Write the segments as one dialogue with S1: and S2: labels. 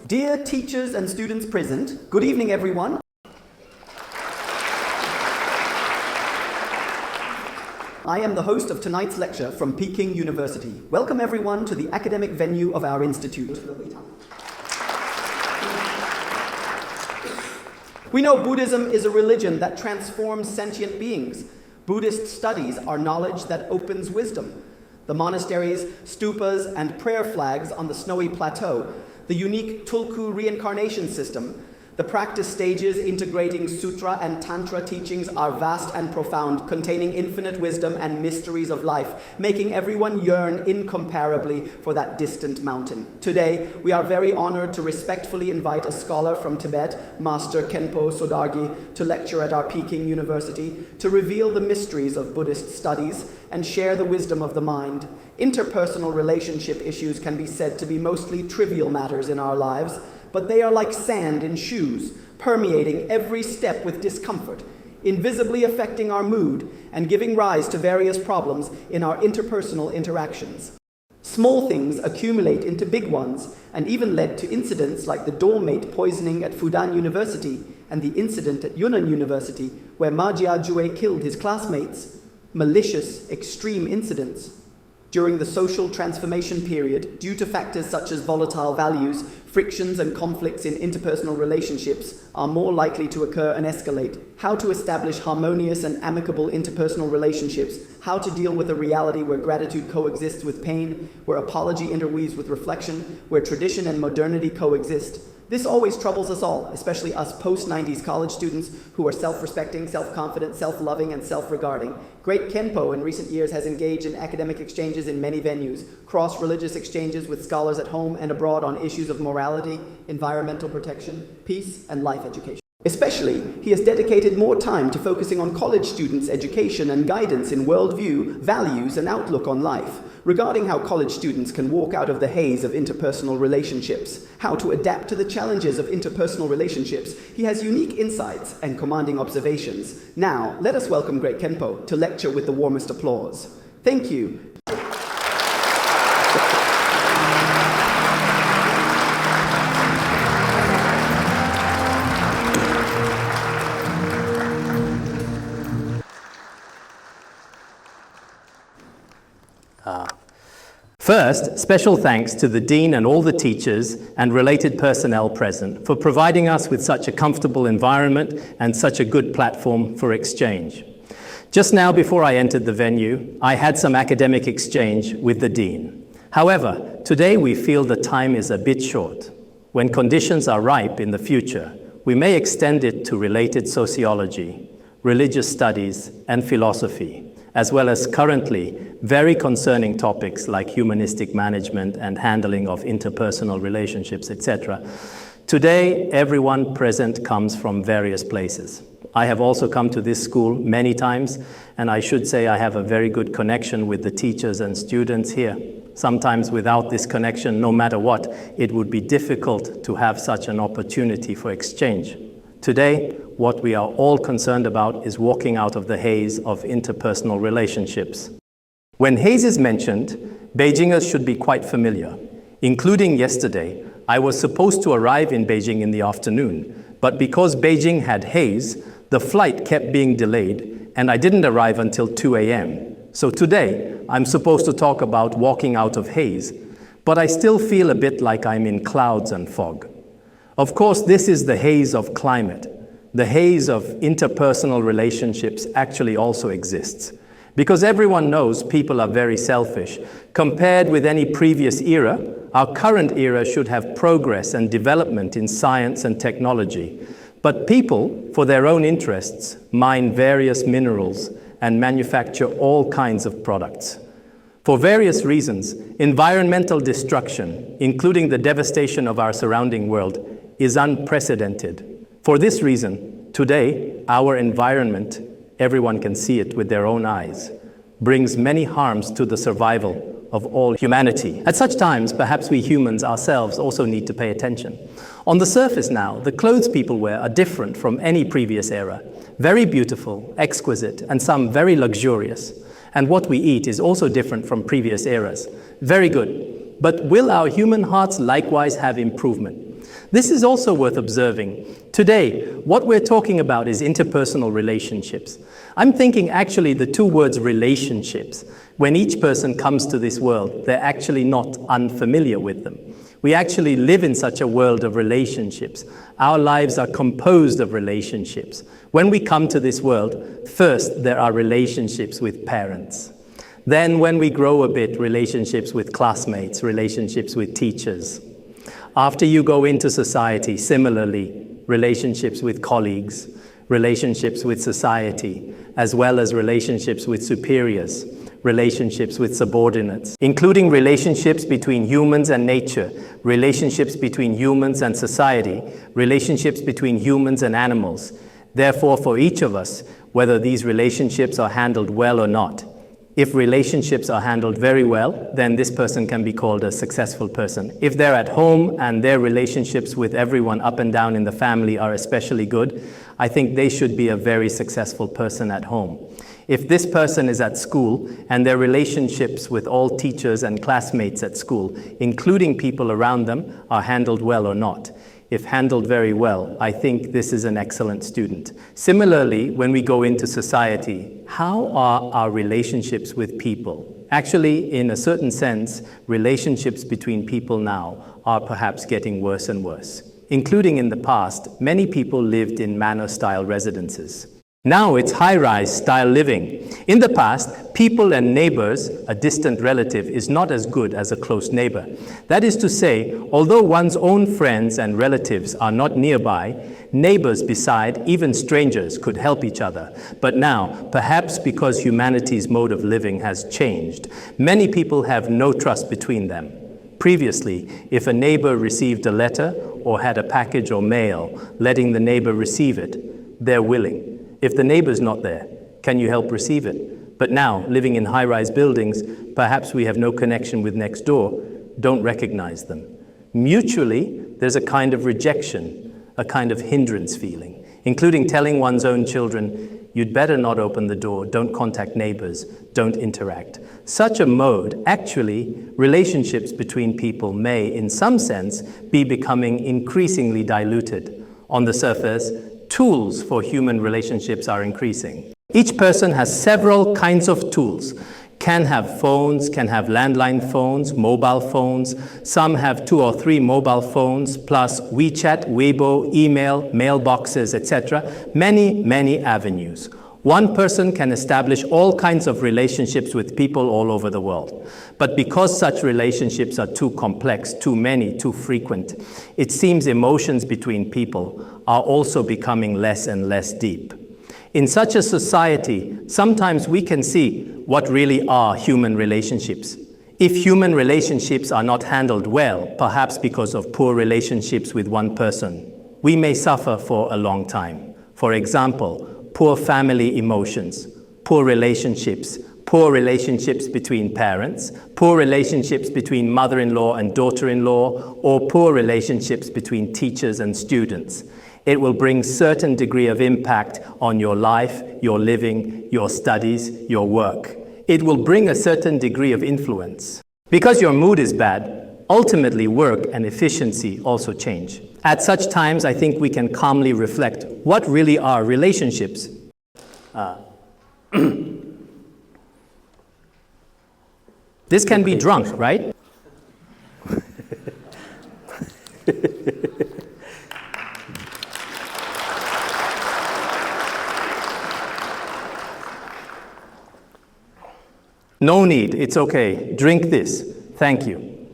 S1: Dear teachers and students present, good evening everyone. I am the host of tonight's lecture from Peking University. Welcome everyone to the academic venue of our institute. We know Buddhism is a religion that transforms sentient beings. Buddhist studies are knowledge that opens wisdom. The monasteries, stupas, and prayer flags on the snowy plateau, the unique Tulku reincarnation system, the practice stages integrating sutra and tantra teachings are vast and profound, containing infinite wisdom and mysteries of life, making everyone yearn incomparably for that distant mountain. Today, we are very honored to respectfully invite a scholar from Tibet, Master Khenpo Sodargye, to lecture at our Peking University, to reveal the mysteries of Buddhist studies and share the wisdom of the mind. Interpersonal relationship issues can be said to be mostly trivial matters in our lives, but they are like sand in shoes, permeating every step with discomfort, invisibly affecting our mood and giving rise to various problems in our interpersonal interactions. Small things accumulate into big ones and even led to incidents like the doormate poisoning at Fudan University and the incident at Yunnan University where Ma Jiajue killed his classmates. Malicious, extreme incidents. During the social transformation period, due to factors such as volatile values, frictions and conflicts in interpersonal relationships are more likely to occur and escalate. How to establish harmonious and amicable interpersonal relationships, how to deal with a reality where gratitude coexists with pain, where apology interweaves with reflection, where tradition and modernity coexist. This always troubles us all, especially us post-90s college students who are self-respecting, self-confident, self-loving, and self-regarding. Great Khenpo in recent years has engaged in academic exchanges in many venues, cross-religious exchanges with scholars at home and abroad on issues of morality, environmental protection, peace, and life education. Especially, he has dedicated more time to focusing on college students' education and guidance in worldview, values, and outlook on life, regarding how college students can walk out of the haze of interpersonal relationships, how to adapt to the challenges of interpersonal relationships. He has unique insights and commanding observations. Now, let us welcome Great Khenpo to lecture with the warmest applause. Thank you.
S2: First, special thanks to the Dean and all the teachers and related personnel present for providing us with such a comfortable environment and such a good platform for exchange. Just now before I entered the venue, I had some academic exchange with the Dean. However, today we feel the time is a bit short. When conditions are ripe in the future, we may extend it to related sociology, religious studies, and philosophy, as well as currently very concerning topics like humanistic management and handling of interpersonal relationships, etc. Today, everyone present comes from various places. I have also come to this school many times, and I should say I have a very good connection with the teachers and students here. Sometimes without this connection, no matter what, it would be difficult to have such an opportunity for exchange. Today, what we are all concerned about is walking out of the haze of interpersonal relationships. When haze is mentioned, Beijingers should be quite familiar. Including yesterday, I was supposed to arrive in Beijing in the afternoon, but because Beijing had haze, the flight kept being delayed, and I didn't arrive until 2 a.m. So today, I'm supposed to talk about walking out of haze, but I still feel a bit like I'm in clouds and fog. Of course, this is the haze of climate. The haze of interpersonal relationships actually also exists. Because everyone knows people are very selfish. Compared with any previous era, our current era should have progress and development in science and technology. But people, for their own interests, mine various minerals and manufacture all kinds of products. For various reasons, environmental destruction, including the devastation of our surrounding world, is unprecedented. For this reason, today, our environment, everyone can see it with their own eyes, brings many harms to the survival of all humanity. At such times, perhaps we humans ourselves also need to pay attention. On the surface now, the clothes people wear are different from any previous era. Very beautiful, exquisite, and some very luxurious. And what we eat is also different from previous eras. Very good. But will our human hearts likewise have improvement? This is also worth observing. Today, what we're talking about is interpersonal relationships. I'm thinking actually the two words relationships, when each person comes to this world, they're actually not unfamiliar with them. We actually live in such a world of relationships. Our lives are composed of relationships. When we come to this world, first there are relationships with parents. Then when we grow a bit, relationships with classmates, relationships with teachers. After you go into society, similarly, relationships with colleagues, relationships with society, as well as relationships with superiors, relationships with subordinates, including relationships between humans and nature, relationships between humans and society, relationships between humans and animals. Therefore, for each of us, whether these relationships are handled well or not, if relationships are handled very well, then this person can be called a successful person. If they're at home and their relationships with everyone up and down in the family are especially good, I think they should be a very successful person at home. If this person is at school and their relationships with all teachers and classmates at school, including people around them, are handled well or not, if handled very well, I think this is an excellent student. Similarly, when we go into society, how are our relationships with people? Actually, in a certain sense, relationships between people now are perhaps getting worse and worse. Including in the past, many people lived in manor-style residences. Now it's high-rise style living. In the past, people and neighbors, a distant relative, is not as good as a close neighbor. That is to say, although one's own friends and relatives are not nearby, neighbors beside, even strangers, could help each other. But now, perhaps because humanity's mode of living has changed, many people have no trust between them. Previously, if a neighbor received a letter or had a package or mail letting the neighbor receive it, they're willing. If the neighbor's not there, can you help receive it? But now, living in high-rise buildings, perhaps we have no connection with next door, don't recognize them. Mutually, there's a kind of rejection, a kind of hindrance feeling, including telling one's own children, you'd better not open the door, don't contact neighbors, don't interact. Such a mode, actually, relationships between people may, in some sense, be becoming increasingly diluted. On the surface, tools for human relationships are increasing. Each person has several kinds of tools. Can have phones, can have landline phones, mobile phones. Some have 2 or 3 mobile phones, plus WeChat, Weibo, email, mailboxes, etc. Many, many avenues. One person can establish all kinds of relationships with people all over the world. But because such relationships are too complex, too many, too frequent, it seems emotions between people are also becoming less and less deep. In such a society, sometimes we can see what really are human relationships. If human relationships are not handled well, perhaps because of poor relationships with one person, we may suffer for a long time. For example, poor family emotions, poor relationships between parents, poor relationships between mother-in-law and daughter-in-law, or poor relationships between teachers and students. It will bring certain degree of impact on your life, your living, your studies, your work. It will bring a certain degree of influence. Because your mood is bad, ultimately work and efficiency also change. At such times, I think we can calmly reflect what really are relationships. This can be drunk, right? No need, it's okay. Drink this. Thank you.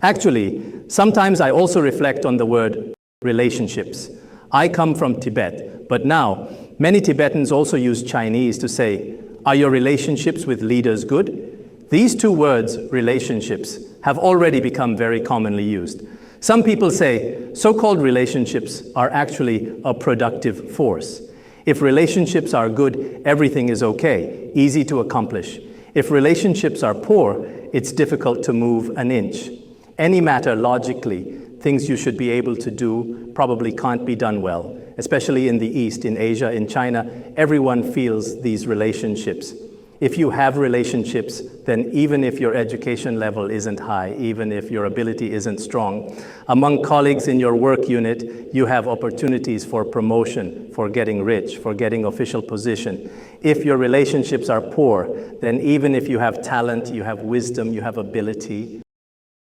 S2: Actually, sometimes I also reflect on the word relationships. I come from Tibet, but now many Tibetans also use Chinese to say, are your relationships with leaders good? These two words, relationships, have already become very commonly used. Some people say so-called relationships are actually a productive force. If relationships are good, everything is okay, easy to accomplish. If relationships are poor, it's difficult to move an inch. Any matter logically, things you should be able to do probably can't be done well, especially in the East, in Asia, in China. Everyone feels these relationships. If you have relationships, then even if your education level isn't high, even if your ability isn't strong, among colleagues in your work unit, you have opportunities for promotion, for getting rich, for getting official position. If your relationships are poor, then even if you have talent, you have wisdom, you have ability,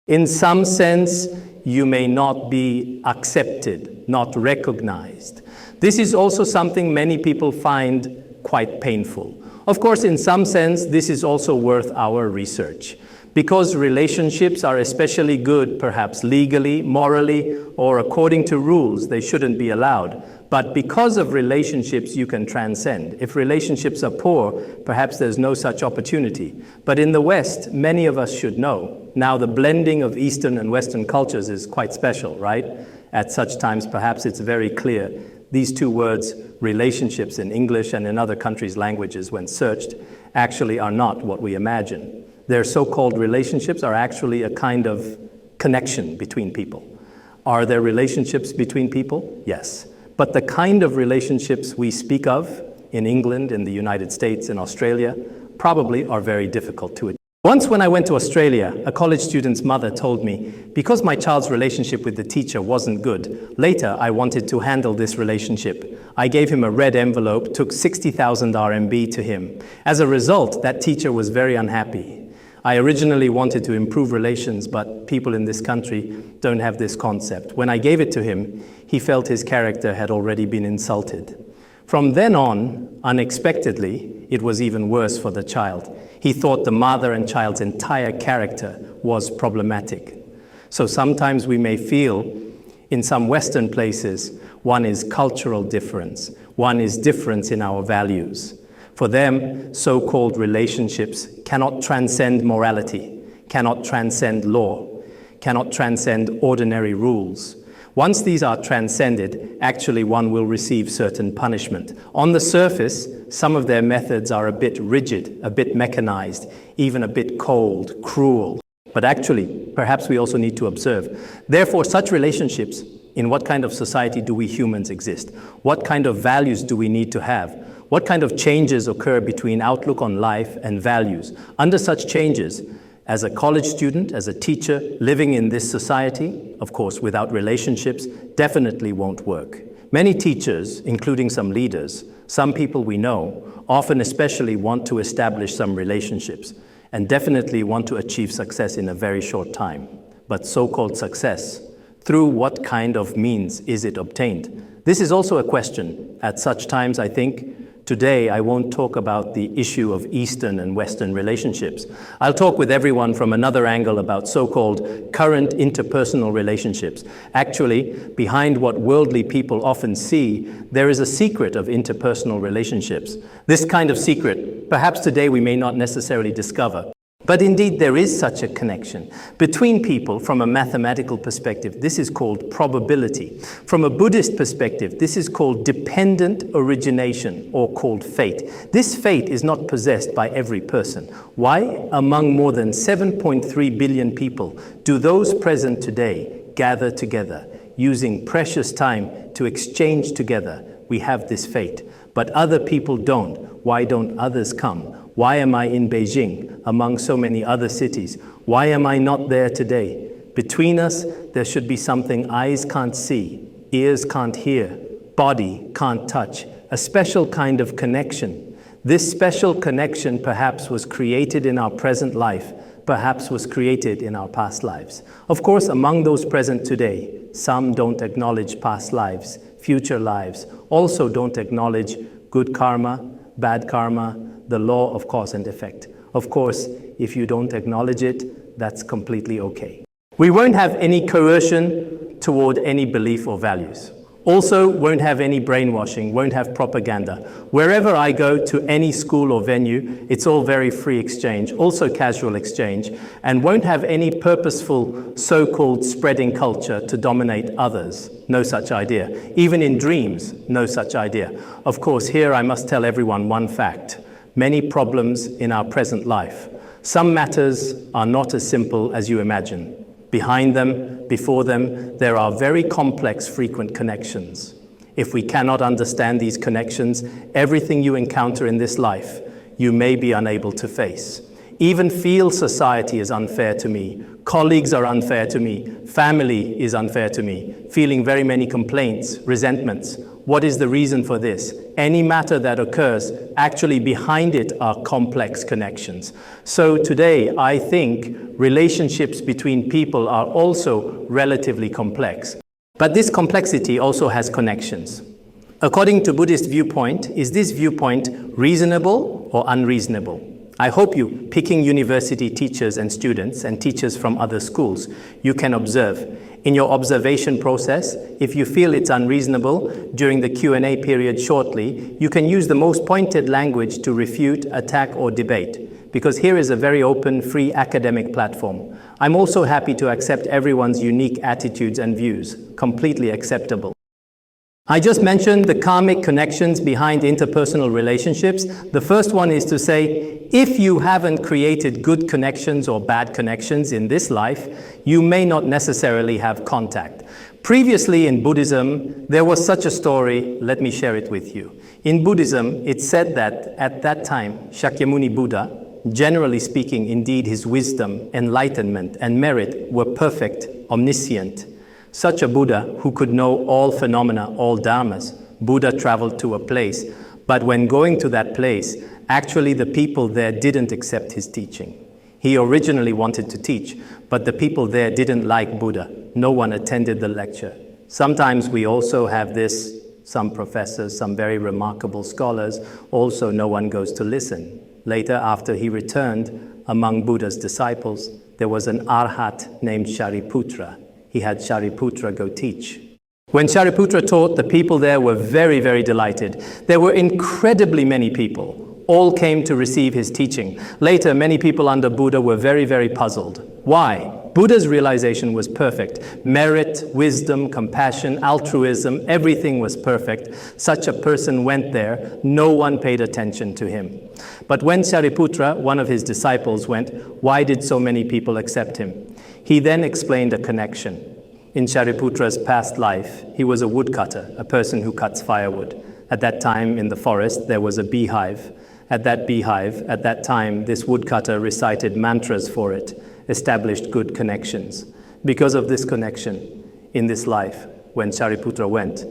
S2: in some sense, you may not be accepted, not recognized. This is also something many people find quite painful. Of course, in some sense, this is also worth our research, because relationships are especially good, perhaps legally, morally, or according to rules, they shouldn't be allowed. But because of relationships, you can transcend. If relationships are poor, perhaps there's no such opportunity. But in the West, many of us should know. Now, the blending of Eastern and Western cultures is quite special, right? At such times, perhaps it's very clear. These two words, relationships in English and in other countries' languages, when searched, actually are not what we imagine. Their so-called relationships are actually a kind of connection between people. Are there relationships between people? Yes. But the kind of relationships we speak of in England, in the United States, in Australia, probably are very difficult to achieve. Once when I went to Australia, a college student's mother told me, because my child's relationship with the teacher wasn't good, later I wanted to handle this relationship. I gave him a red envelope, took 60,000 RMB to him. As a result, that teacher was very unhappy. I originally wanted to improve relations, but people in this country don't have this concept. When I gave it to him, he felt his character had already been insulted. From then on, unexpectedly, it was even worse for the child. He thought the mother and child's entire character was problematic. So sometimes we may feel, in some Western places, one is cultural difference, one is difference in our values. For them, so-called relationships cannot transcend morality, cannot transcend law, cannot transcend ordinary rules. Once these are transcended, actually one will receive certain punishment. On the surface, some of their methods are a bit rigid, a bit mechanized, even a bit cold, cruel. But actually, perhaps we also need to observe. Therefore, such relationships, in what kind of society do we humans exist? What kind of values do we need to have? What kind of changes occur between outlook on life and values? Under such changes, as a college student, as a teacher, living in this society, of course, without relationships, definitely won't work. Many teachers, including some leaders, some people we know, often especially want to establish some relationships and definitely want to achieve success in a very short time. But so-called success, through what kind of means is it obtained? This is also a question. At such times, I think, today, I won't talk about the issue of Eastern and Western relationships. I'll talk with everyone from another angle about so-called current interpersonal relationships. Actually, behind what worldly people often see, there is a secret of interpersonal relationships. This kind of secret, perhaps today we may not necessarily discover. But indeed, there is such a connection between people from a mathematical perspective. This is called probability. From a Buddhist perspective, this is called dependent origination, or called fate. This fate is not possessed by every person. Why? Among more than 7.3 billion people, do those present today gather together, using precious time to exchange together? We have this fate. But other people don't. Why don't others come? Why am I in Beijing among so many other cities? Why am I not there today? Between us, there should be something eyes can't see, ears can't hear, body can't touch, a special kind of connection. This special connection perhaps was created in our present life, perhaps was created in our past lives. Of course, among those present today, some don't acknowledge past lives, future lives, also don't acknowledge good karma, bad karma, the law of cause and effect. Of course, if you don't acknowledge it, that's completely okay. We won't have any coercion toward any belief or values. Also, won't have any brainwashing, won't have propaganda. Wherever I go to any school or venue, it's all very free exchange, also casual exchange, and won't have any purposeful so-called spreading culture to dominate others. No such idea. Even in dreams, no such idea. Of course, here I must tell everyone one fact. Many problems in our present life. Some matters are not as simple as you imagine. Behind them, before them, there are very complex, frequent connections. If we cannot understand these connections, everything you encounter in this life, you may be unable to face. Even feel society is unfair to me, colleagues are unfair to me, family is unfair to me, feeling very many complaints, resentments. What is the reason for this? Any matter that occurs, actually behind it are complex connections. So today, I think relationships between people are also relatively complex. But this complexity also has connections. According to Buddhist viewpoint, is this viewpoint reasonable or unreasonable? I hope you, Peking University teachers and students and teachers from other schools, you can observe. In your observation process, if you feel it's unreasonable, during the Q&A period shortly, you can use the most pointed language to refute, attack, or debate. Because here is a very open, free academic platform. I'm also happy to accept everyone's unique attitudes and views, completely acceptable. I just mentioned the karmic connections behind interpersonal relationships. The first one is to say, if you haven't created good connections or bad connections in this life, you may not necessarily have contact. Previously in Buddhism, there was such a story, let me share it with you. In Buddhism, it's said that at that time, Shakyamuni Buddha, generally speaking, indeed his wisdom, enlightenment, and merit were perfect, omniscient. Such a Buddha who could know all phenomena, all dharmas. Buddha traveled to a place, but when going to that place, actually the people there didn't accept his teaching. He originally wanted to teach, but the people there didn't like Buddha. No one attended the lecture. Sometimes we also have this, some professors, some very remarkable scholars, also no one goes to listen. Later, after he returned, among Buddha's disciples, there was an arhat named Shariputra. He had Shariputra go teach. When Shariputra taught, the people there were very, very delighted. There were incredibly many people. All came to receive his teaching. Later, many people under Buddha were very, very puzzled. Why? Buddha's realization was perfect. Merit, wisdom, compassion, altruism, everything was perfect. Such a person went there. No one paid attention to him. But when Shariputra, one of his disciples, went, why did so many people accept him? He then explained a connection. In Shariputra's past life, he was a woodcutter, a person who cuts firewood. At that time in the forest, there was a beehive. At that beehive, at that time, this woodcutter recited mantras for it, established good connections. Because of this connection, in this life, when Shariputra went,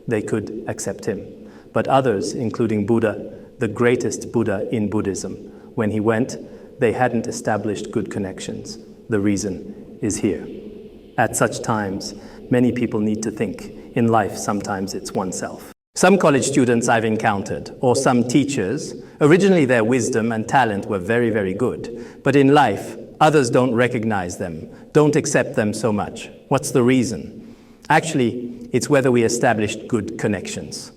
S2: they could accept him. But others, including Buddha, the greatest Buddha in Buddhism, when he went, they hadn't established good connections. The reason is here. At such times, many people need to think. In life, sometimes it's oneself. Some college students I've encountered, or some teachers, originally their wisdom and talent were very, very good. But in life, others don't recognize them, don't accept them so much. What's the reason? Actually, it's whether we established good connections.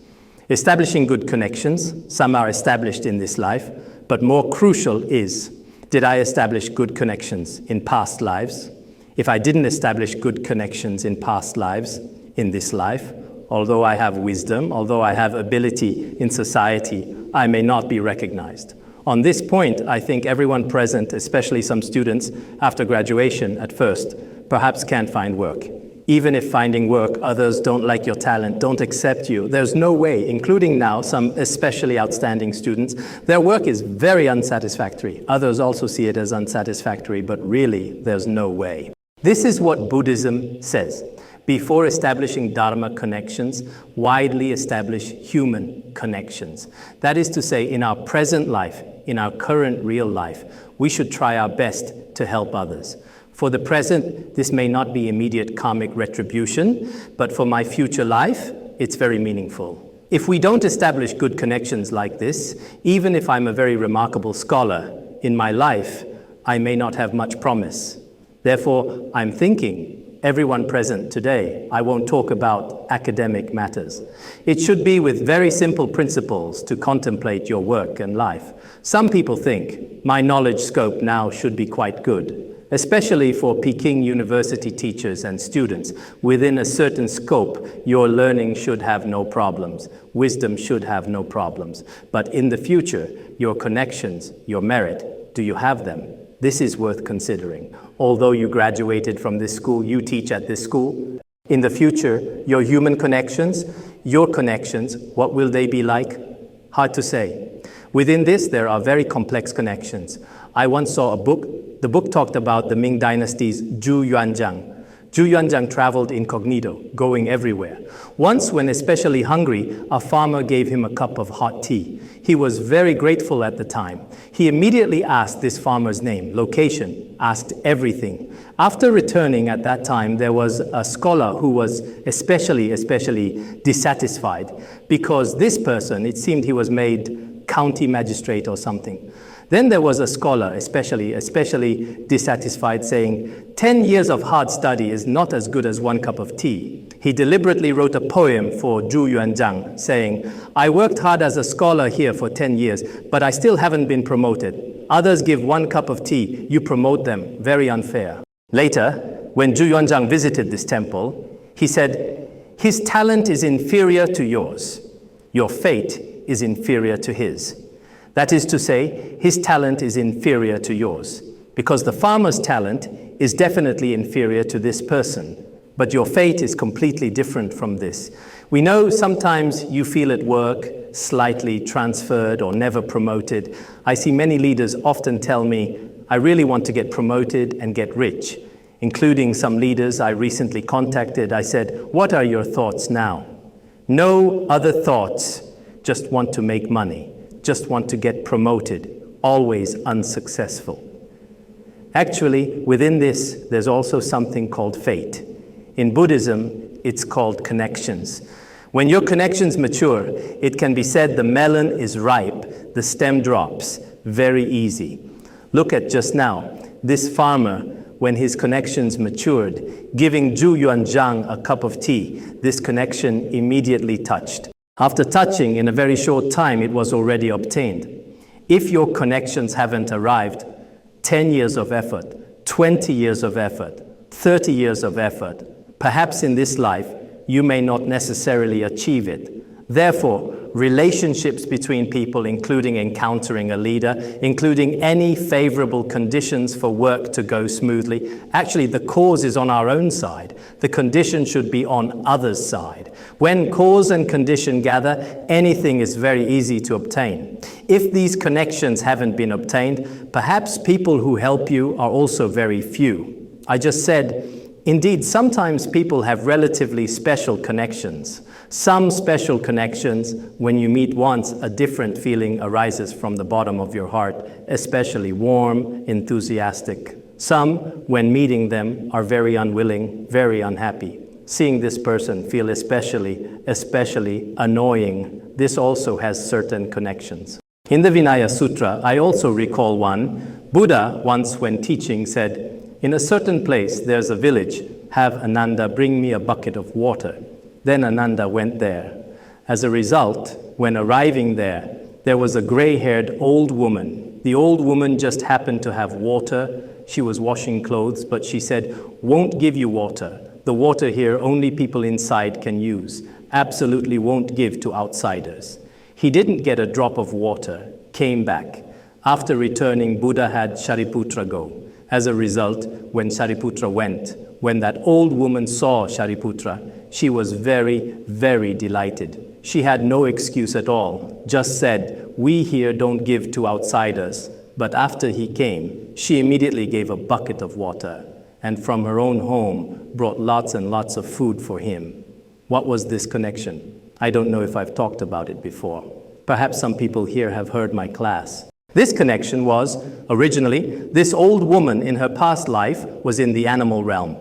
S2: Establishing good connections, some are established in this life, but more crucial is, did I establish good connections in past lives? If I didn't establish good connections in past lives, in this life, although I have wisdom, although I have ability in society, I may not be recognized. On this point, I think everyone present, especially some students after graduation at first, perhaps can't find work. Even if finding work, others don't like your talent, don't accept you. There's no way, including now some especially outstanding students, their work is very unsatisfactory. Others also see it as unsatisfactory, but really, there's no way. This is what Buddhism says. Before establishing Dharma connections, widely establish human connections. That is to say, in our present life, in our current real life, we should try our best to help others. For the present, this may not be immediate karmic retribution, but for my future life, it's very meaningful. If we don't establish good connections like this, even if I'm a very remarkable scholar, in my life, I may not have much promise. Therefore, I'm thinking, everyone present today, I won't talk about academic matters. It should be with very simple principles to contemplate your work and life. Some people think my knowledge scope now should be quite good, especially for Peking University teachers and students. Within a certain scope, your learning should have no problems. Wisdom should have no problems. But in the future, your connections, your merit, do you have them? This is worth considering. Although you graduated from this school, you teach at this school. In the future, your human connections, your connections, what will they be like? Hard to say. Within this, there are very complex connections. I once saw a book. The book talked about the Ming Dynasty's Zhu Yuanzhang. Zhu Yuanzhang traveled incognito, going everywhere. Once, when especially hungry, a farmer gave him a cup of hot tea. He was very grateful at the time. He immediately asked this farmer's name, location, asked everything. After returning at that time, there was a scholar who was especially dissatisfied because this person, it seemed he was made county magistrate or something. Then there was a scholar, especially dissatisfied, saying, 10 years of hard study is not as good as 1 cup of tea. He deliberately wrote a poem for Zhu Yuanzhang, saying, I worked hard as a scholar here for 10 years, but I still haven't been promoted. Others give 1 cup of tea, you promote them, very unfair. Later, when Zhu Yuanzhang visited this temple, he said, his talent is inferior to yours. Your fate is inferior to his. That is to say, his talent is inferior to yours, because the farmer's talent is definitely inferior to this person, but your fate is completely different from this. We know sometimes you feel at work slightly transferred or never promoted. I see many leaders often tell me, I really want to get promoted and get rich, including some leaders I recently contacted. I said, what are your thoughts now? No other thoughts, just want to make money. Just want to get promoted, always unsuccessful. Actually, within this, there's also something called fate. In Buddhism, it's called connections. When your connections mature, it can be said the melon is ripe, the stem drops, very easy. Look at just now, this farmer, when his connections matured, giving Zhu Yuanzhang a cup of tea, this connection immediately touched. After touching, in a very short time, it was already obtained. If your connections haven't arrived, 10 years of effort, 20 years of effort, 30 years of effort, perhaps in this life, you may not necessarily achieve it. Therefore, relationships between people, including encountering a leader, including any favorable conditions for work to go smoothly, actually the cause is on our own side. The condition should be on others' side. When cause and condition gather, anything is very easy to obtain. If these connections haven't been obtained, perhaps people who help you are also very few. I just said, indeed, sometimes people have relatively special connections. Some special connections, when you meet once, a different feeling arises from the bottom of your heart, especially warm, enthusiastic. Some, when meeting them, are very unwilling, very unhappy. Seeing this person feel especially annoying, this also has certain connections. In the Vinaya Sutra, I also recall one. Buddha once, when teaching, said, in a certain place there's a village, have Ananda bring me a bucket of water. Then Ananda went there. As a result, when arriving there was a gray-haired old woman. The old woman just happened to have water. She was washing clothes, but she said, won't give you water. The water here only people inside can use. Absolutely won't give to outsiders. He didn't get a drop of water, came back. After returning, Buddha had Shariputra go. As a result, when Shariputra went, when that old woman saw Shariputra, she was very, very delighted. She had no excuse at all, just said, we here don't give to outsiders. But after he came, she immediately gave a bucket of water, and from her own home brought lots and lots of food for him. What was this connection? I don't know if I've talked about it before. Perhaps some people here have heard my class. This connection was, originally, this old woman in her past life was in the animal realm.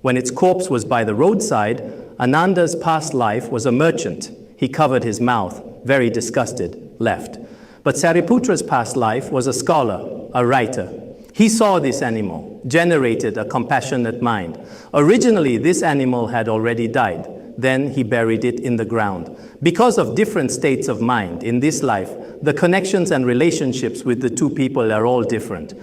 S2: When its corpse was by the roadside, Ananda's past life was a merchant. He covered his mouth, very disgusted, left. But Sariputra's past life was a scholar, a writer. He saw this animal, generated a compassionate mind. Originally, this animal had already died. Then he buried it in the ground. Because of different states of mind in this life, the connections and relationships with the two people are all different.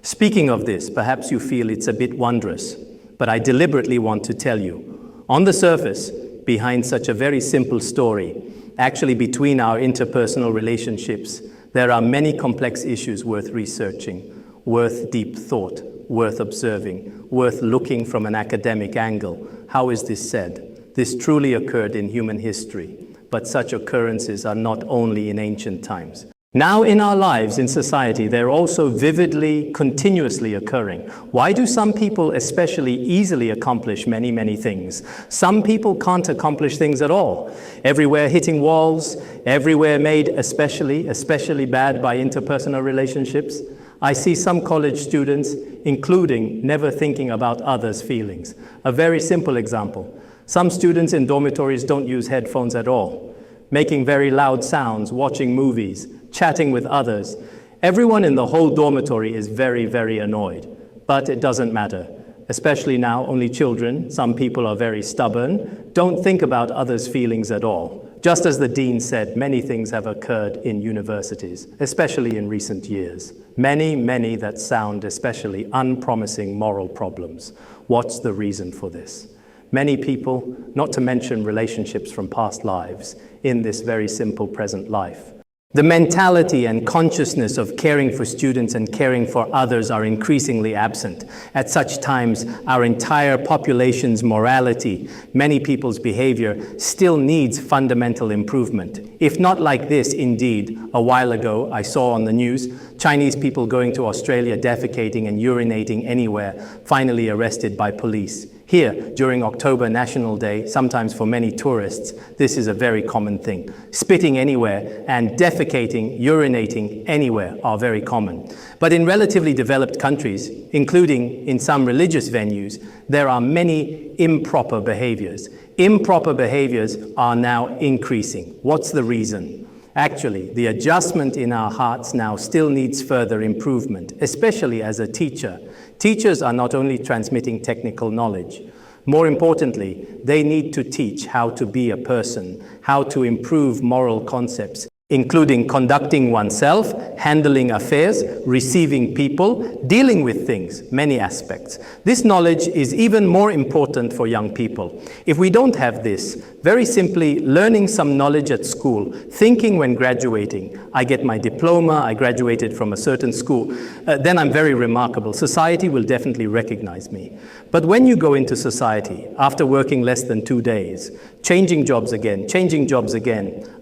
S2: Speaking of this, perhaps you feel it's a bit wondrous, but I deliberately want to tell you, on the surface, behind such a very simple story, actually between our interpersonal relationships, there are many complex issues worth researching, worth deep thought, worth observing, worth looking from an academic angle. How is this said? This truly occurred in human history, but such occurrences are not only in ancient times. Now in our lives, in society, they're also vividly, continuously occurring. Why do some people especially easily accomplish many, many things? Some people can't accomplish things at all. Everywhere hitting walls, everywhere made especially bad by interpersonal relationships. I see some college students, including never thinking about others' feelings. A very simple example. Some students in dormitories don't use headphones at all, making very loud sounds, watching movies, chatting with others. Everyone in the whole dormitory is very, very annoyed, but it doesn't matter. Especially now, only children, some people are very stubborn, don't think about others' feelings at all. Just as the dean said, many things have occurred in universities, especially in recent years. Many that sound especially unpromising moral problems. What's the reason for this? Many people, not to mention relationships from past lives, in this very simple present life. The mentality and consciousness of caring for students and caring for others are increasingly absent. At such times, our entire population's morality, many people's behavior, still needs fundamental improvement. If not like this, indeed, a while ago, I saw on the news, Chinese people going to Australia defecating and urinating anywhere, finally arrested by police. Here, during October National Day, sometimes for many tourists, this is a very common thing. Spitting anywhere and defecating, urinating anywhere are very common. But in relatively developed countries, including in some religious venues, there are many improper behaviors. Improper behaviors are now increasing. What's the reason? Actually, the adjustment in our hearts now still needs further improvement, especially as a teacher. Teachers are not only transmitting technical knowledge. More importantly, they need to teach how to be a person, how to improve moral concepts, including conducting oneself, handling affairs, receiving people, dealing with things, many aspects. This knowledge is even more important for young people. If we don't have this, very simply learning some knowledge at school, thinking when graduating, I get my diploma, I graduated from a certain school, then I'm very remarkable. Society will definitely recognize me. But when you go into society, after working less than 2 days, changing jobs again,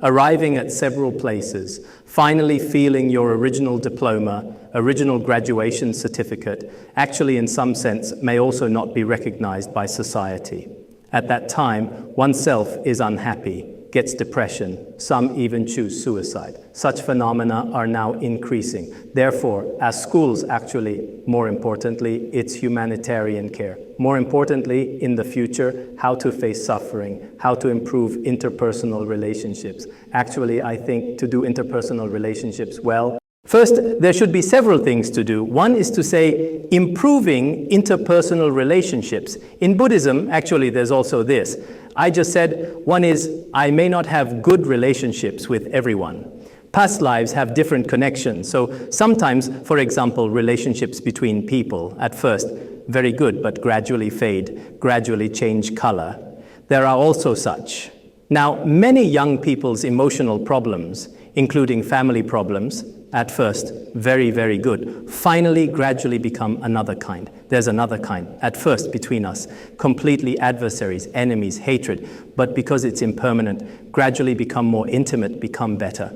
S2: arriving at several places, finally feeling your original diploma, original graduation certificate, actually in some sense may also not be recognized by society. At that time, oneself is unhappy, gets depression, some even choose suicide. Such phenomena are now increasing. Therefore, as schools actually, more importantly, it's humanitarian care. More importantly, in the future, how to face suffering, how to improve interpersonal relationships. Actually, I think to do interpersonal relationships well, first, there should be several things to do. One is to say, improving interpersonal relationships. In Buddhism, actually, there's also this. I just said, one is, I may not have good relationships with everyone. Past lives have different connections. So sometimes, for example, relationships between people, at first, very good, but gradually fade, gradually change color. There are also such. Now, many young people's emotional problems, including family problems, at first, very, very good. Finally, gradually become another kind. There's another kind. At first, between us, completely adversaries, enemies, hatred. But because it's impermanent, gradually become more intimate, become better.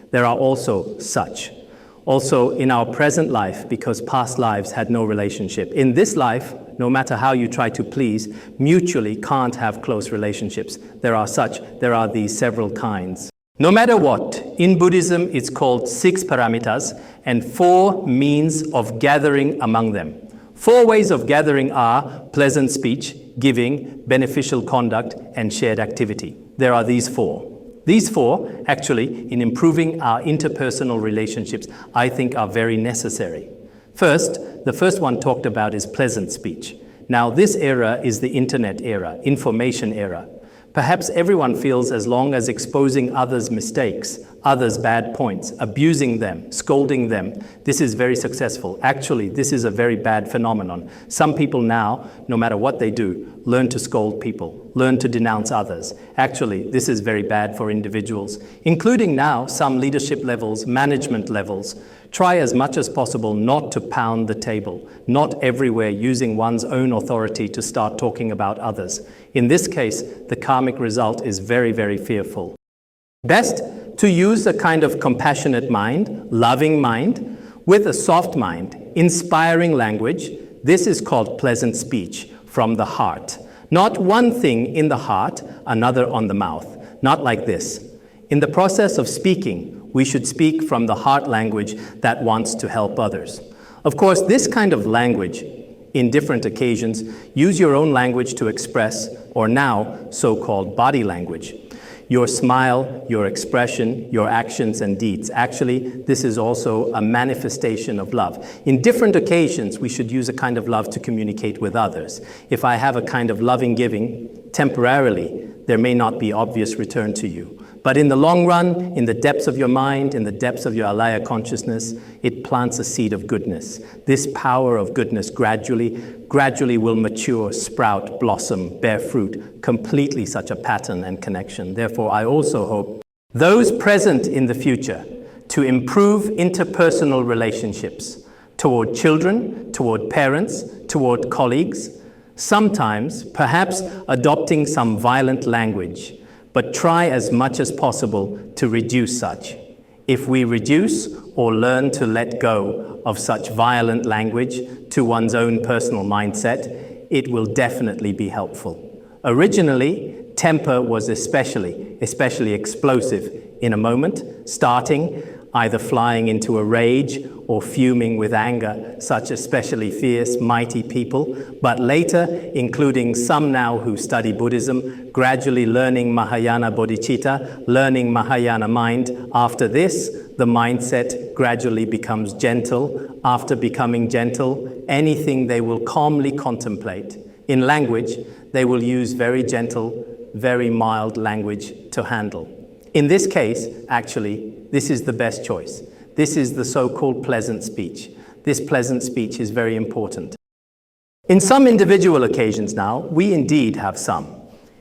S2: There are also such. Also, in our present life, because past lives had no relationship. In this life, no matter how you try to please, mutually can't have close relationships. There are these several kinds. No matter what, in Buddhism it's called 6 paramitas and 4 means of gathering among them. 4 ways of gathering are pleasant speech, giving, beneficial conduct, and shared activity. There are these 4. These 4, actually, in improving our interpersonal relationships, I think are very necessary. First, the first one talked about is pleasant speech. Now, this era is the internet era, information era. Perhaps everyone feels as long as exposing others' mistakes, others' bad points, abusing them, scolding them, this is very successful. Actually, this is a very bad phenomenon. Some people now, no matter what they do, learn to scold people, learn to denounce others. Actually, this is very bad for individuals, including now some leadership levels, management levels. Try as much as possible not to pound the table, not everywhere using one's own authority to start talking about others. In this case, the karmic result is very, very fearful. Best, to use a kind of compassionate mind, loving mind, with a soft mind, inspiring language. This is called pleasant speech from the heart. Not one thing in the heart, another on the mouth. Not like this. In the process of speaking, we should speak from the heart language that wants to help others. Of course, this kind of language, in different occasions, use your own language to express, or now, so-called body language. Your smile, your expression, your actions and deeds. Actually, this is also a manifestation of love. In different occasions, we should use a kind of love to communicate with others. If I have a kind of loving giving, temporarily, there may not be obvious return to you. But in the long run, in the depths of your mind, in the depths of your alaya consciousness, it plants a seed of goodness. This power of goodness gradually will mature, sprout, blossom, bear fruit, completely such a pattern and connection. Therefore, I also hope those present in the future to improve interpersonal relationships toward children, toward parents, toward colleagues, sometimes perhaps adopting some violent language, but try as much as possible to reduce such. If we reduce or learn to let go of such violent language to one's own personal mindset, it will definitely be helpful. Originally, temper was especially explosive in a moment, starting either flying into a rage or fuming with anger, such especially fierce, mighty people, but later, including some now who study Buddhism, gradually learning Mahayana bodhicitta, learning Mahayana mind. After this, the mindset gradually becomes gentle. After becoming gentle, anything they will calmly contemplate. In language, they will use very gentle, very mild language to handle. In this case, actually, this is the best choice. This is the so-called pleasant speech. This pleasant speech is very important. In some individual occasions now, we indeed have some,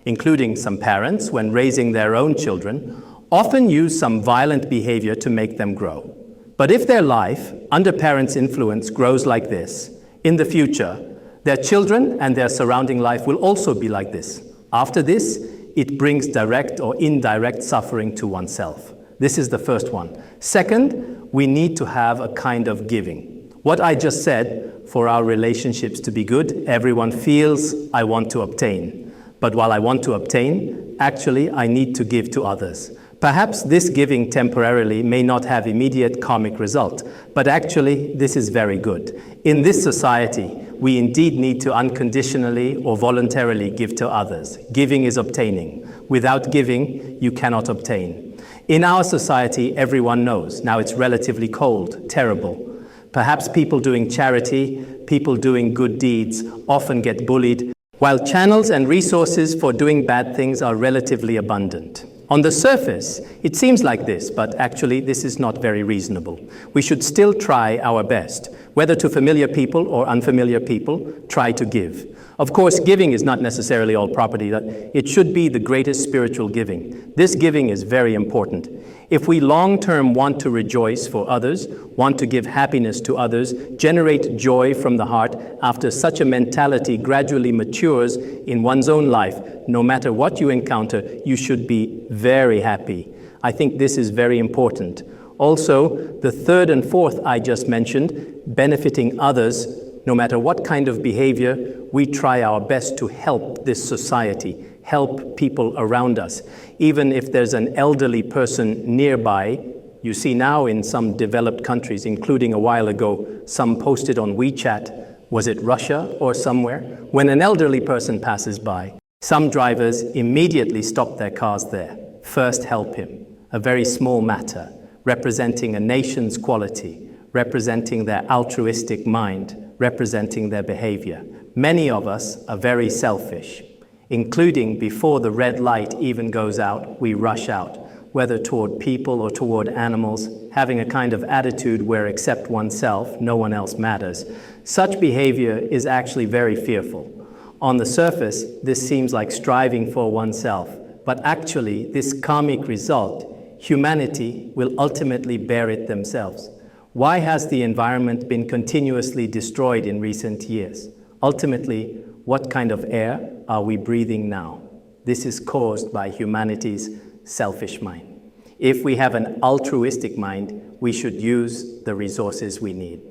S2: including some parents, when raising their own children, often use some violent behavior to make them grow. But if their life, under parents' influence, grows like this, in the future, their children and their surrounding life will also be like this. After this, it brings direct or indirect suffering to oneself. This is the first one. Second, we need to have a kind of giving. What I just said, for our relationships to be good, everyone feels I want to obtain. But while I want to obtain, actually I need to give to others. Perhaps this giving temporarily may not have immediate karmic result, but actually this is very good. In this society, we indeed need to unconditionally or voluntarily give to others. Giving is obtaining. Without giving, you cannot obtain. In our society, everyone knows. Now it's relatively cold, terrible. Perhaps people doing charity, people doing good deeds often get bullied, while channels and resources for doing bad things are relatively abundant. On the surface, it seems like this, but actually this is not very reasonable. We should still try our best. Whether to familiar people or unfamiliar people, try to give. Of course, giving is not necessarily all property. It should be the greatest spiritual giving. This giving is very important. If we long-term want to rejoice for others, want to give happiness to others, generate joy from the heart, after such a mentality gradually matures in one's own life, no matter what you encounter, you should be very happy. I think this is very important. Also, the third and fourth I just mentioned, benefiting others, no matter what kind of behavior, we try our best to help this society, help people around us. Even if there's an elderly person nearby, you see now in some developed countries, including a while ago, some posted on WeChat, was it Russia or somewhere? When an elderly person passes by, some drivers immediately stop their cars there. First help him, a very small matter, representing a nation's quality, representing their altruistic mind, representing their behavior. Many of us are very selfish, including before the red light even goes out, we rush out, whether toward people or toward animals, having a kind of attitude where except oneself, no one else matters. Such behavior is actually very fearful. On the surface, this seems like striving for oneself, but actually this karmic result, humanity will ultimately bear it themselves. Why has the environment been continuously destroyed in recent years? Ultimately, what kind of air are we breathing now? This is caused by humanity's selfish mind. If we have an altruistic mind, we should use the resources we need.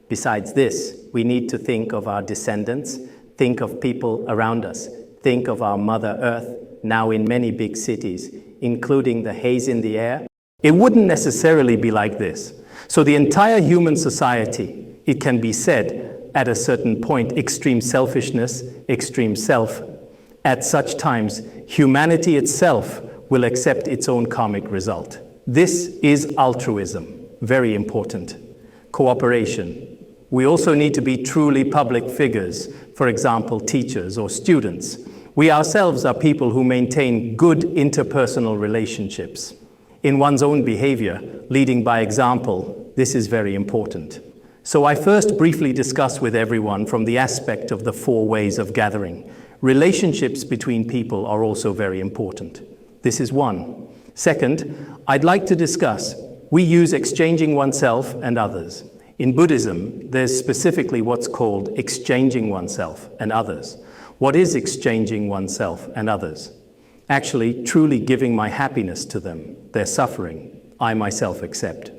S2: Besides this, we need to think of our descendants, think of people around us, think of our Mother Earth, now in many big cities, including the haze in the air. It wouldn't necessarily be like this. So the entire human society, it can be said, at a certain point, extreme selfishness, extreme self. At such times, humanity itself will accept its own karmic result. This is altruism, very important. Cooperation. We also need to be truly public figures, for example, teachers or students. We ourselves are people who maintain good interpersonal relationships. In one's own behavior, leading by example, this is very important. So I first briefly discuss with everyone from the aspect of the 4 ways of gathering. Relationships between people are also very important. This is one. Second, I'd like to discuss, we use exchanging oneself and others. In Buddhism, there's specifically what's called exchanging oneself and others. What is exchanging oneself and others? Actually, truly giving my happiness to them, their suffering, I myself accept.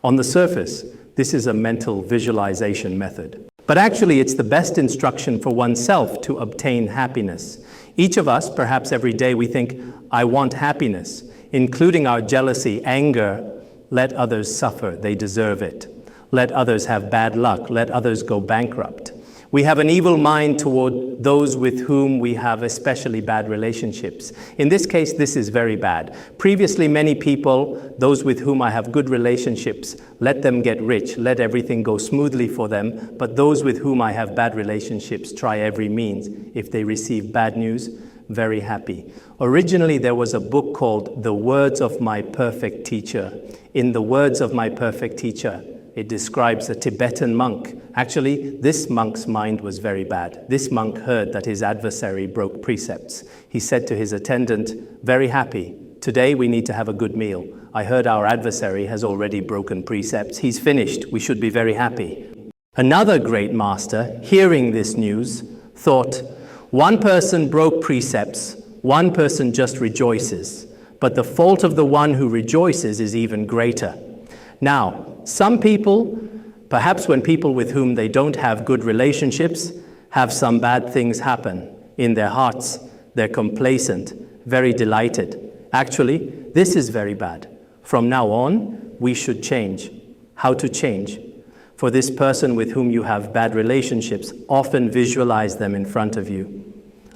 S2: On the surface, this is a mental visualization method. But actually, it's the best instruction for oneself to obtain happiness. Each of us, perhaps every day, we think, I want happiness, including our jealousy, anger. Let others suffer, they deserve it. Let others have bad luck, let others go bankrupt. We have an evil mind toward those with whom we have especially bad relationships. In this case, this is very bad. Previously, many people, those with whom I have good relationships, let them get rich, let everything go smoothly for them. But those with whom I have bad relationships, try every means. If they receive bad news, very happy. Originally, there was a book called The Words of My Perfect Teacher. In The Words of My Perfect Teacher, it describes a Tibetan monk. Actually, this monk's mind was very bad. This monk heard that his adversary broke precepts. He said to his attendant, very happy, today we need to have a good meal. I heard our adversary has already broken precepts. He's finished. We should be very happy. Another great master, hearing this news, thought, one person broke precepts, one person just rejoices. But the fault of the one who rejoices is even greater. Now, some people, perhaps when people with whom they don't have good relationships, have some bad things happen in their hearts. They're complacent, very delighted. Actually, this is very bad. From now on, we should change. How to change? For this person with whom you have bad relationships, often visualize them in front of you.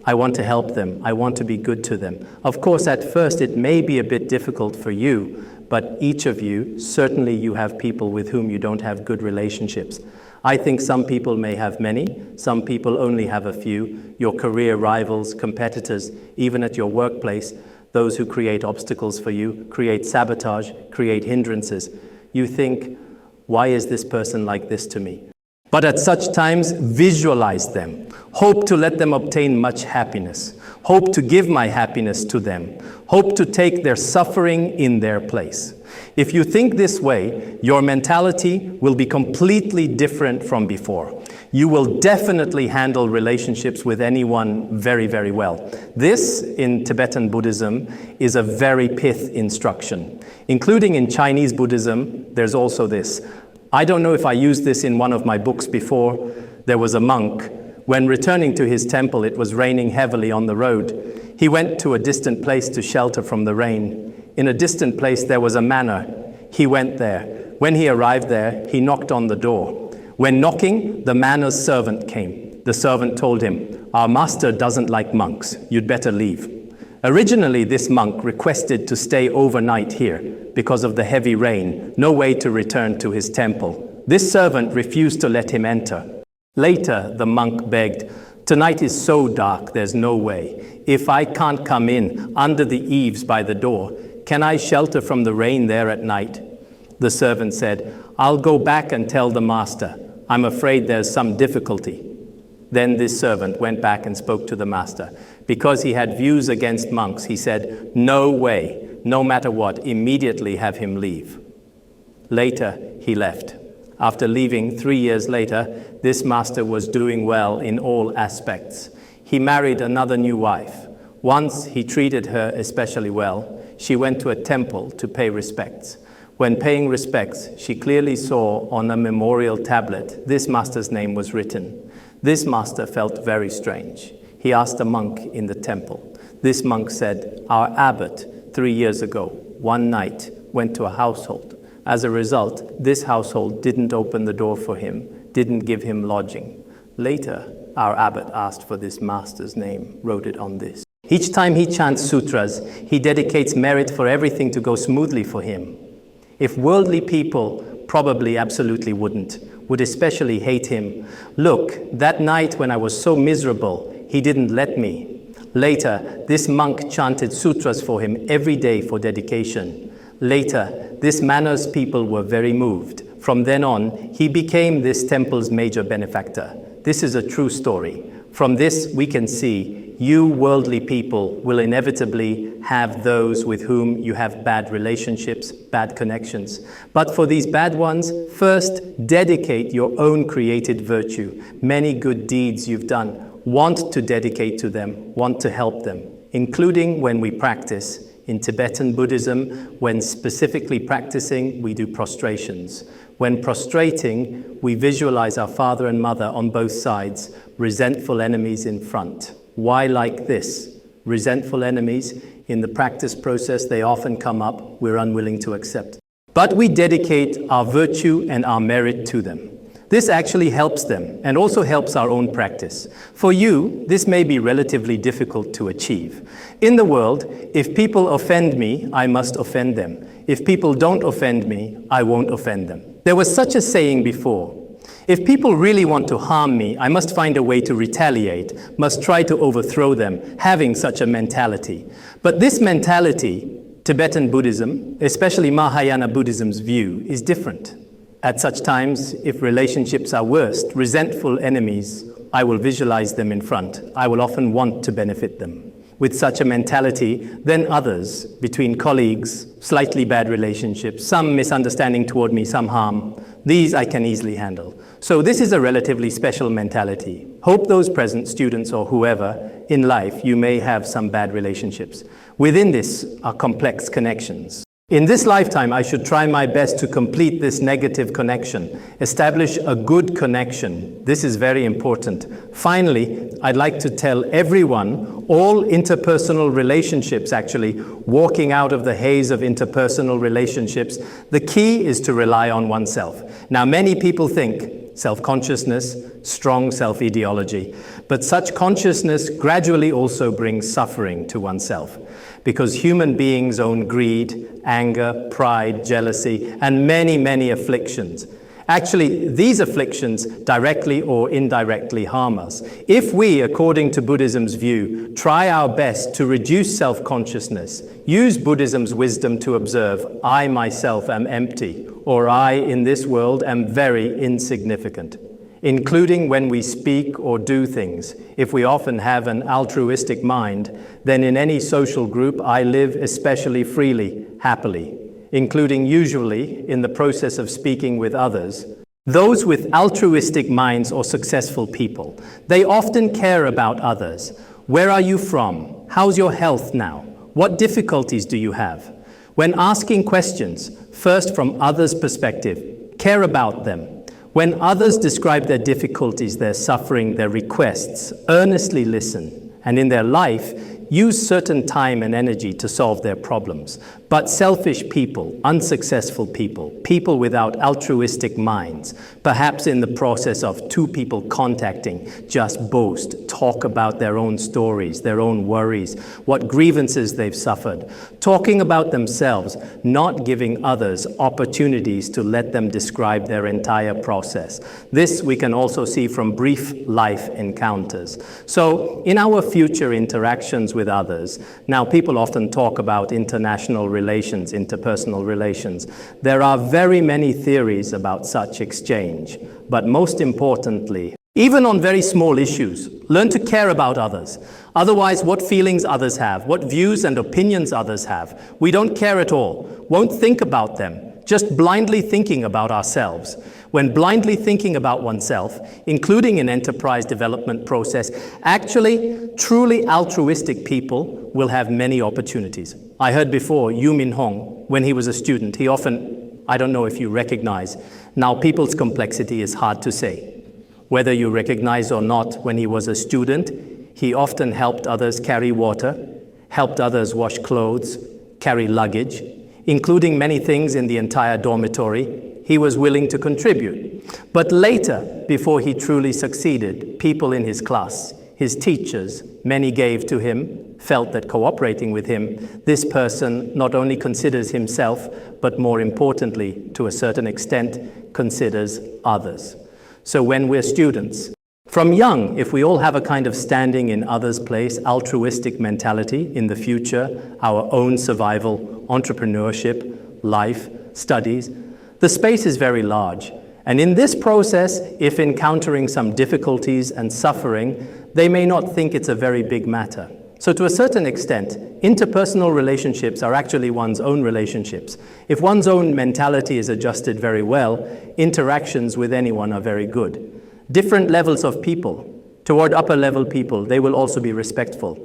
S2: I want to help them. I want to be good to them. Of course, at first, it may be a bit difficult for you, but each of you, certainly you have people with whom you don't have good relationships. I think some people may have many, some people only have a few. Your career rivals, competitors, even at your workplace, those who create obstacles for you, create sabotage, create hindrances. You think, why is this person like this to me? But at such times, visualize them. Hope to let them obtain much happiness. Hope to give my happiness to them. Hope to take their suffering in their place. If you think this way, your mentality will be completely different from before. You will definitely handle relationships with anyone very, very well. This, in Tibetan Buddhism, is a very pith instruction. Including in Chinese Buddhism, there's also this. I don't know if I used this in one of my books before. There was a monk. When returning to his temple, it was raining heavily on the road. He went to a distant place to shelter from the rain. In a distant place, there was a manor. He went there. When he arrived there, he knocked on the door. When knocking, the manor's servant came. The servant told him, "Our master doesn't like monks. You'd better leave." Originally, this monk requested to stay overnight here because of the heavy rain, no way to return to his temple. This servant refused to let him enter. Later, the monk begged, "Tonight is so dark, there's no way. If I can't come in under the eaves by the door, can I shelter from the rain there at night?" The servant said, "I'll go back and tell the master. I'm afraid there's some difficulty." Then this servant went back and spoke to the master. Because he had views against monks, he said, "No way, no matter what, immediately have him leave." Later, he left. After leaving 3 years later, this master was doing well in all aspects. He married another new wife. Once he treated her especially well. she went to a temple to pay respects. When paying respects, she clearly saw on a memorial tablet this master's name was written. This master felt very strange. He asked a monk in the temple. This monk said, "Our abbot, 3 years ago, one night, went to a household. As a result, this household didn't open the door for him, didn't give him lodging. Later, our abbot asked for this master's name, wrote it on this." Each time he chants sutras, he dedicates merit for everything to go smoothly for him. If worldly people probably absolutely wouldn't, would especially hate him. "Look, that night when I was so miserable, he didn't let me." Later, this monk chanted sutras for him every day for dedication. Later, this manners people were very moved. From then on, he became this temple's major benefactor. This is a true story. From this, we can see you worldly people will inevitably have those with whom you have bad relationships, bad connections. But for these bad ones, first dedicate your own created virtue. Many good deeds you've done. Want to dedicate to them, want to help them, including when we practice. In Tibetan Buddhism, when specifically practicing, we do prostrations. When prostrating, we visualize our father and mother on both sides, resentful enemies in front. Why like this? Resentful enemies, in the practice process, they often come up, we're unwilling to accept. But we dedicate our virtue and our merit to them. This actually helps them and also helps our own practice. For you, this may be relatively difficult to achieve. In the world, if people offend me, I must offend them. If people don't offend me, I won't offend them. There was such a saying before. If people really want to harm me, I must find a way to retaliate, must try to overthrow them, having such a mentality. But this mentality, Tibetan Buddhism, especially Mahayana Buddhism's view, is different. At such times, if relationships are worst, resentful enemies, I will visualize them in front. I will often want to benefit them. With such a mentality, then others, between colleagues, slightly bad relationships, some misunderstanding toward me, some harm, these I can easily handle. So this is a relatively special mentality. Hope those present, students or whoever, in life, you may have some bad relationships. Within this are complex connections. In this lifetime, I should try my best to complete this negative connection, establish a good connection. This is very important. Finally, I'd like to tell everyone, all interpersonal relationships actually, walking out of the haze of interpersonal relationships, the key is to rely on oneself. Now, many people think self-consciousness, strong self-ideology, but such consciousness gradually also brings suffering to oneself. Because human beings own greed, anger, pride, jealousy, and many, many afflictions. Actually, these afflictions directly or indirectly harm us. If we, according to Buddhism's view, try our best to reduce self-consciousness, use Buddhism's wisdom to observe, I myself am empty, or I in this world am very insignificant, including when we speak or do things. If we often have an altruistic mind, then in any social group I live especially freely, happily, including usually in the process of speaking with others. Those with altruistic minds or successful people, they often care about others. Where are you from? How's your health now? What difficulties do you have? When asking questions, first from others' perspective, care about them. When others describe their difficulties, their suffering, their requests, earnestly listen, and in their life, use certain time and energy to solve their problems. But selfish people, unsuccessful people, people without altruistic minds, perhaps in the process of two people contacting, just boast, talk about their own stories, their own worries, what grievances they've suffered, talking about themselves, not giving others opportunities to let them describe their entire process. This we can also see from brief life encounters. So in our future interactions with others, now people often talk about international relations, interpersonal relations. There are very many theories about such exchange, but most importantly, even on very small issues, learn to care about others. Otherwise, what feelings others have, what views and opinions others have, we don't care at all, won't think about them, just blindly thinking about ourselves. When blindly thinking about oneself, including an enterprise development process, actually, truly altruistic people will have many opportunities. I heard before Yu Min Hong, when he was a student, he often, I don't know if you recognize, now people's complexity is hard to say. Whether you recognize or not, when he was a student, he often helped others carry water, helped others wash clothes, carry luggage, including many things in the entire dormitory. He was willing to contribute. But later, before he truly succeeded, people in his class, his teachers, many gave to him, felt that cooperating with him, this person not only considers himself, but more importantly, to a certain extent, considers others. So when we're students, from young, if we all have a kind of standing in others' place, altruistic mentality in the future, our own survival, entrepreneurship, life, studies, the space is very large. And in this process, if encountering some difficulties and suffering, they may not think it's a very big matter. So to a certain extent, interpersonal relationships are actually one's own relationships. If one's own mentality is adjusted very well, interactions with anyone are very good. Different levels of people. Toward upper level people, they will also be respectful.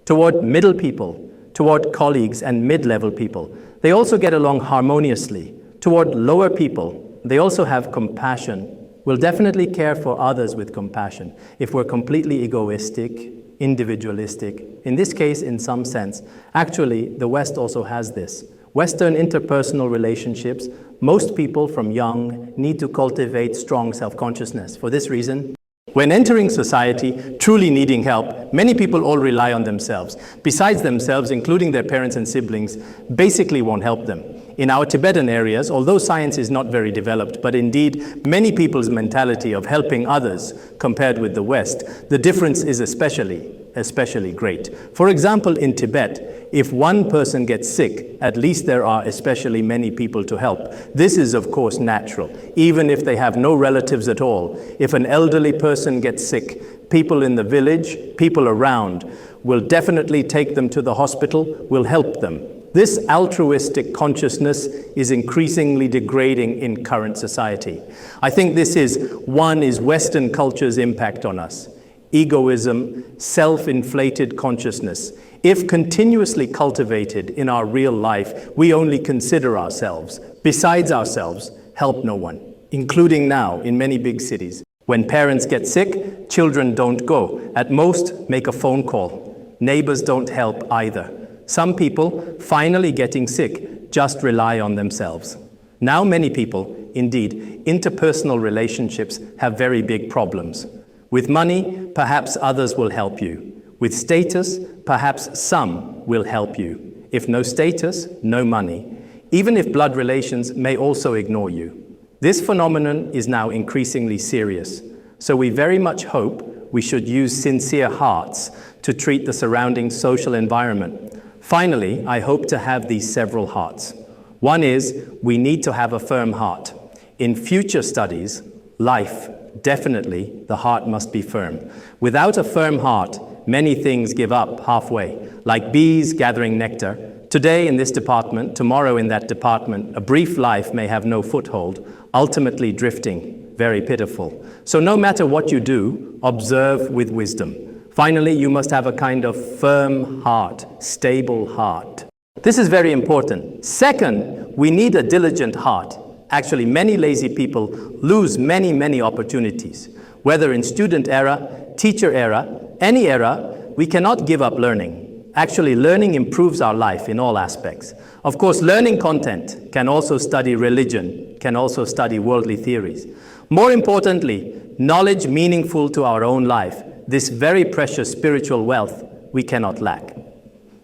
S2: Toward middle people, toward colleagues and mid-level people, they also get along harmoniously. Toward lower people, they also have compassion. We'll definitely care for others with compassion. If we're completely egoistic, individualistic, in this case, in some sense, actually, the West also has this. Western interpersonal relationships, most people from young need to cultivate strong self-consciousness. For this reason, when entering society, truly needing help, many people all rely on themselves. Besides themselves, including their parents and siblings, basically won't help them. In our Tibetan areas, although science is not very developed, but indeed many people's mentality of helping others compared with the West, the difference is especially great. For example, in Tibet, if one person gets sick, at least there are especially many people to help. This is, of course, natural, even if they have no relatives at all. If an elderly person gets sick, people in the village, people around, will definitely take them to the hospital, will help them. This altruistic consciousness is increasingly degrading in current society. I think this is Western culture's impact on us. Egoism, self-inflated consciousness. If continuously cultivated in our real life, we only consider ourselves. Besides ourselves, help no one, including now in many big cities. When parents get sick, children don't go. At most, make a phone call. Neighbors don't help either. Some people, finally getting sick, just rely on themselves. Now many people, indeed, interpersonal relationships have very big problems. With money, perhaps others will help you. With status, perhaps some will help you. If no status, no money. Even if blood relations may also ignore you. This phenomenon is now increasingly serious. So we very much hope we should use sincere hearts to treat the surrounding social environment. Finally, I hope to have these several hearts. One is, we need to have a firm heart. In future studies, life, definitely, the heart must be firm. Without a firm heart, many things give up halfway, like bees gathering nectar. Today in this department, tomorrow in that department, a brief life may have no foothold, ultimately drifting, very pitiful. So no matter what you do, observe with wisdom. Finally, you must have a kind of firm heart, stable heart. This is very important. Second, we need a diligent heart. Actually, many lazy people lose many opportunities. Whether in student era, teacher era, any era, we cannot give up learning. Actually, learning improves our life in all aspects. Of course, learning content can also study religion, can also study worldly theories. More importantly, knowledge meaningful to our own life. This very precious spiritual wealth we cannot lack.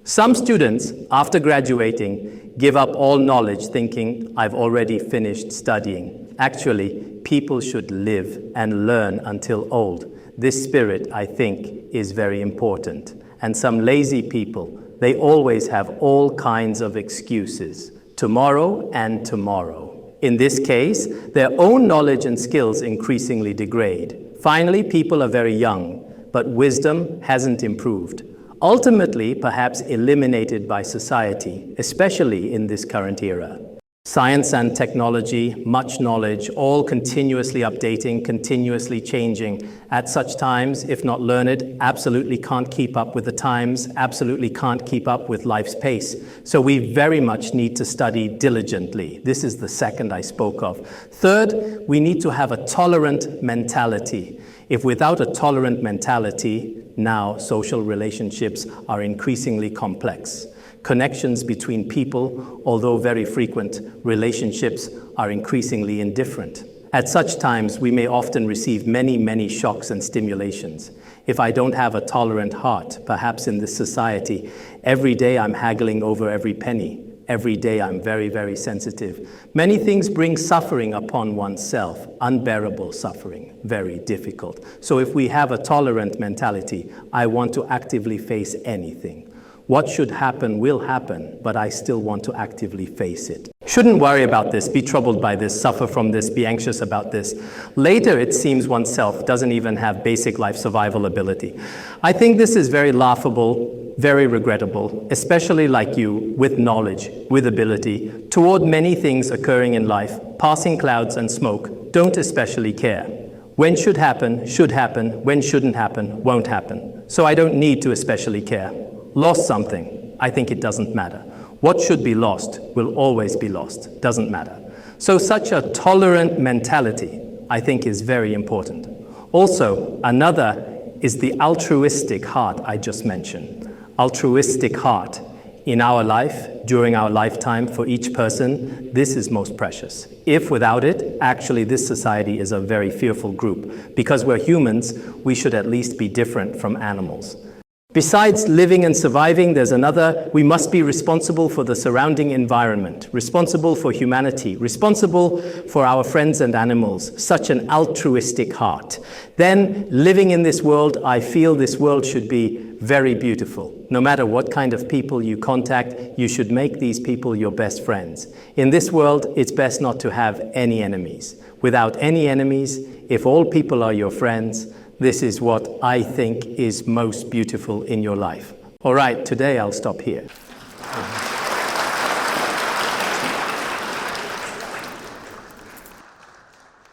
S2: Some students, after graduating, give up all knowledge thinking, I've already finished studying. Actually, people should live and learn until old. This spirit, I think, is very important. And some lazy people, they always have all kinds of excuses. Tomorrow and tomorrow. In this case, their own knowledge and skills increasingly degrade. Finally, people are very young, but wisdom hasn't improved. Ultimately, perhaps eliminated by society, especially in this current era. Science and technology, much knowledge, all continuously updating, continuously changing. At such times, if not learned, absolutely can't keep up with the times, absolutely can't keep up with life's pace. So we very much need to study diligently. This is the second I spoke of. Third, we need to have a tolerant mentality. If without a tolerant mentality, now social relationships are increasingly complex. Connections between people, although very frequent, relationships are increasingly indifferent. At such times, we may often receive many shocks and stimulations. If I don't have a tolerant heart, perhaps in this society, every day I'm haggling over every penny. Every day I'm very sensitive. Many things bring suffering upon oneself, unbearable suffering, very difficult. So if we have a tolerant mentality, I want to actively face anything. What should happen will happen, but I still want to actively face it. Shouldn't worry about this, be troubled by this, suffer from this, be anxious about this. Later, it seems oneself doesn't even have basic life survival ability. I think this is very laughable, very regrettable, especially like you, with knowledge, with ability, toward many things occurring in life, passing clouds and smoke, don't especially care. When should happen, when shouldn't happen, won't happen. So I don't need to especially care. Lost something, I think it doesn't matter. What should be lost will always be lost, doesn't matter. So such a tolerant mentality, I think, is very important. Also, another is the altruistic heart I just mentioned. Altruistic heart in our life, during our lifetime, for each person, this is most precious. If without it, actually this society is a very fearful group. Because we're humans, we should at least be different from animals. Besides living and surviving, there's another: we must be responsible for the surrounding environment, responsible for humanity, responsible for our friends and animals, such an altruistic heart. Then, living in this world, I feel this world should be very beautiful. No matter what kind of people you contact, you should make these people your best friends. In this world, it's best not to have any enemies. Without any enemies, if all people are your friends, this is what I think is most beautiful in your life. All right, today I'll stop here.